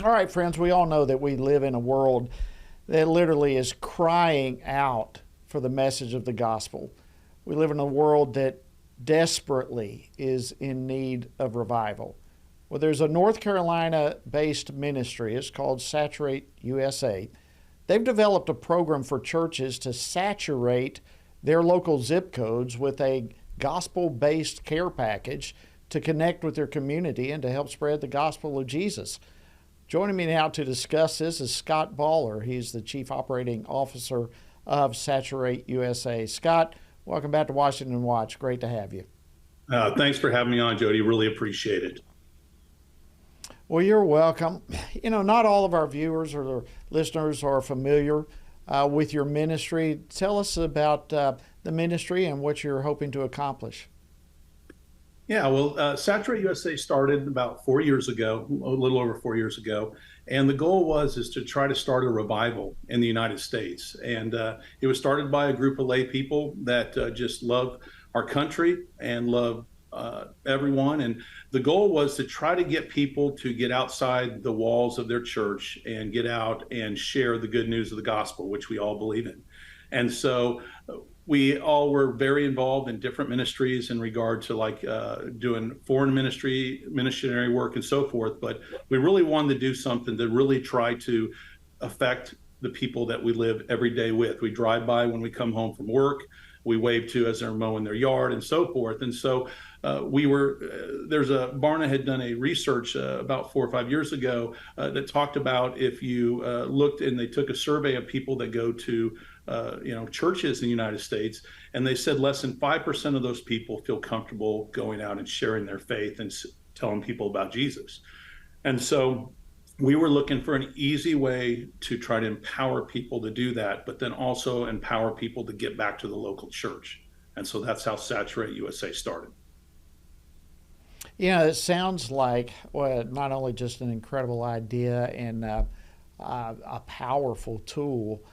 All right, friends, we all know that we live in a world that literally is crying out for the message of the gospel. We live in a world that desperately is in need of revival. Well, there's a North Carolina based ministry. It's called Saturate USA. They've developed a program for churches to saturate their local zip codes with a gospel based care package to connect with their community and to help spread the gospel of Jesus. Joining me now to discuss this is Scott Baller. He's the Chief Operating Officer of Saturate USA. Scott, welcome back to Washington Watch. Great to have you. Thanks for having me on, Jody. Really appreciate it. Well, you're welcome. You know, not all of our viewers or listeners are familiar with your ministry. Tell us about the ministry and what you're hoping to accomplish. Yeah, well, Saturate USA started about 4 years ago, a little over 4 years ago, and the goal is to try to start a revival in the United States. And it was started by a group of lay people that just love our country and love everyone. And the goal was to try to get people to get outside the walls of their church and get out and share the good news of the gospel, which we all believe in. And so we all were very involved in different ministries in regard to doing foreign missionary work and so forth. But we really wanted to do something to really try to affect the people that we live every day with. We drive by when we come home from work. We wave to as they're mowing their yard and so forth. And so Barna had done a research about 4 or 5 years ago that talked about if you looked and they took a survey of people that go to churches in the United States, and they said less than 5% of those people feel comfortable going out and sharing their faith and telling people about Jesus. And so we were looking for an easy way to try to empower people to do that, but then also empower people to get back to the local church. And so that's how Saturate USA started. You know, it sounds like not only just an incredible idea and a powerful tool,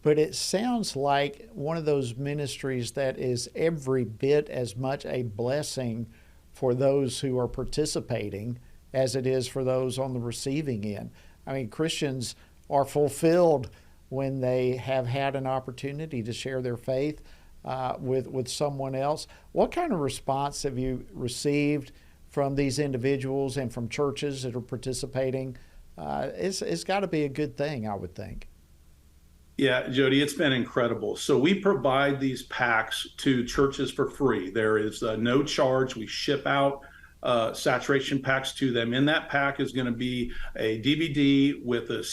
but it sounds like one of those ministries that is every bit as much a blessing for those who are participating as it is for those on the receiving end. I mean, Christians are fulfilled when they have had an opportunity to share their faith with someone else. What kind of response have you received from these individuals and from churches that are participating? It's got to be a good thing, I would think. Yeah, Jody, it's been incredible. So we provide these packs to churches for free. There is no charge. We ship out saturation packs to them. In that pack is going to be a DVD with a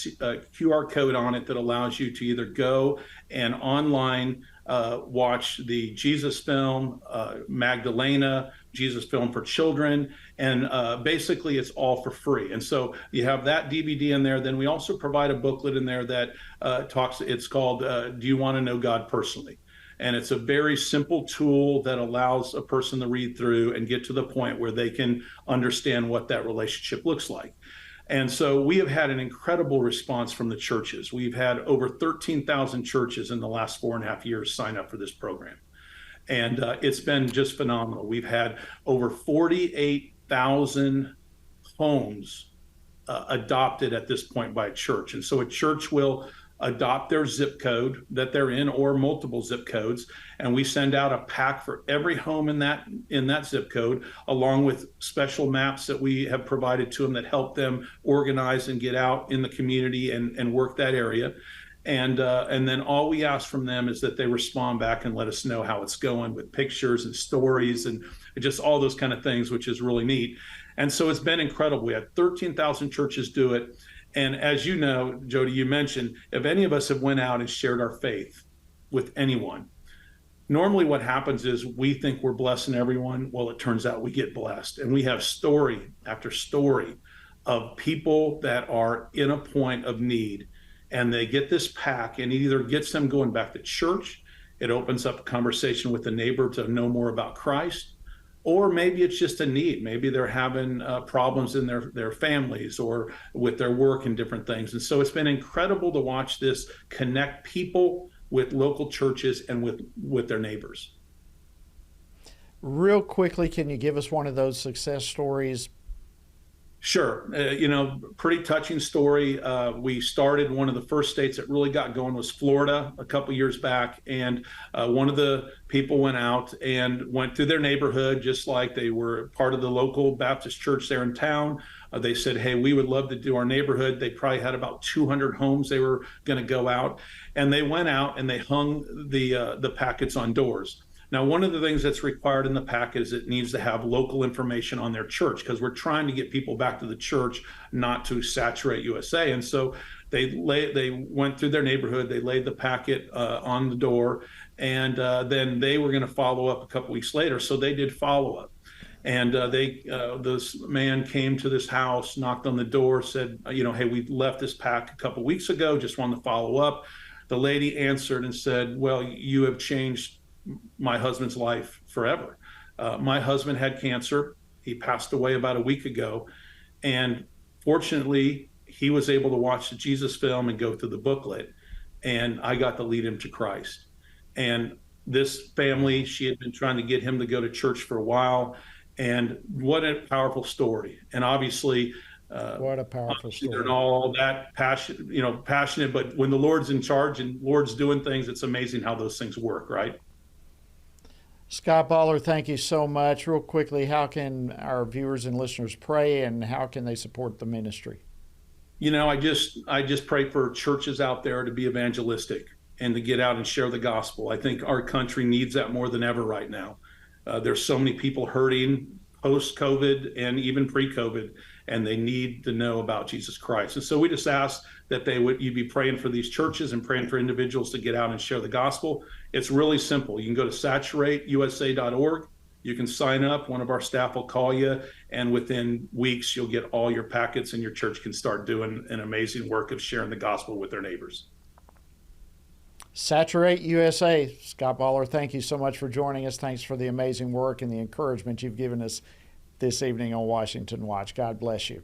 QR code on it that allows you to either go and online watch the Jesus film, Magdalena, Jesus film for children, and basically it's all for free. And so you have that DVD in there. Then we also provide a booklet in there that it's called Do You Want to Know God Personally? And it's a very simple tool that allows a person to read through and get to the point where they can understand what that relationship looks like. And so we have had an incredible response from the churches. We've had over 13,000 churches in the last 4.5 years sign up for this program. And it's been just phenomenal. We've had over 48,000 homes adopted at this point by a church. And so a church will adopt their zip code that they're in or multiple zip codes, and we send out a pack for every home in that zip code, along with special maps that we have provided to them that help them organize and get out in the community and work that area. And then all we ask from them is that they respond back and let us know how it's going with pictures and stories and just all those kind of things, which is really neat. And so it's been incredible. We had 13,000 churches do it. And as you know, Jody, you mentioned, if any of us have went out and shared our faith with anyone, normally what happens is we think we're blessing everyone. Well, it turns out we get blessed. And we have story after story of people that are in a point of need, and they get this pack, and it either gets them going back to church, it opens up a conversation with the neighbor to know more about Christ, or maybe it's just a need. Maybe they're having problems in their families or with their work and different things. And so it's been incredible to watch this connect people with local churches and with their neighbors. Real quickly, can you give us one of those success stories? Sure. Pretty touching story. We started, one of the first states that really got going was Florida a couple years back. And one of the people went out and went through their neighborhood, just like they were part of the local Baptist church there in town. They said, hey, we would love to do our neighborhood. They probably had about 200 homes they were going to go out. And they went out and they hung the packets on doors. Now, one of the things that's required in the packet is it needs to have local information on their church, because we're trying to get people back to the church, not to Saturate USA. And so they went through their neighborhood, they laid the packet on the door, and then they were going to follow up a couple weeks later. So they did follow up. And this man came to this house, knocked on the door, said, hey, we left this pack a couple weeks ago, just wanted to follow up. The lady answered and said, well, you have changed my husband's life forever. My husband had cancer. He passed away about a week ago. And fortunately, he was able to watch the Jesus film and go through the booklet. And I got to lead him to Christ. And this family, she had been trying to get him to go to church for a while. And what a powerful story. And obviously, what a powerful story. And all that passionate, but when the Lord's in charge and Lord's doing things, it's amazing how those things work, right? Scott Baller, thank you so much. Real quickly, how can our viewers and listeners pray, and how can they support the ministry? I just pray for churches out there to be evangelistic and to get out and share the gospel. I think our country needs that more than ever right now. There's so many people hurting post-COVID and even pre-COVID, and they need to know about Jesus Christ. And so we just ask that you'd be praying for these churches and praying for individuals to get out and share the gospel. It's really simple. You can go to saturateusa.org. You can sign up. One of our staff will call you, and within weeks, you'll get all your packets, and your church can start doing an amazing work of sharing the gospel with their neighbors. Saturate USA. Scott Baller, thank you so much for joining us. Thanks for the amazing work and the encouragement you've given us this evening on Washington Watch. God bless you.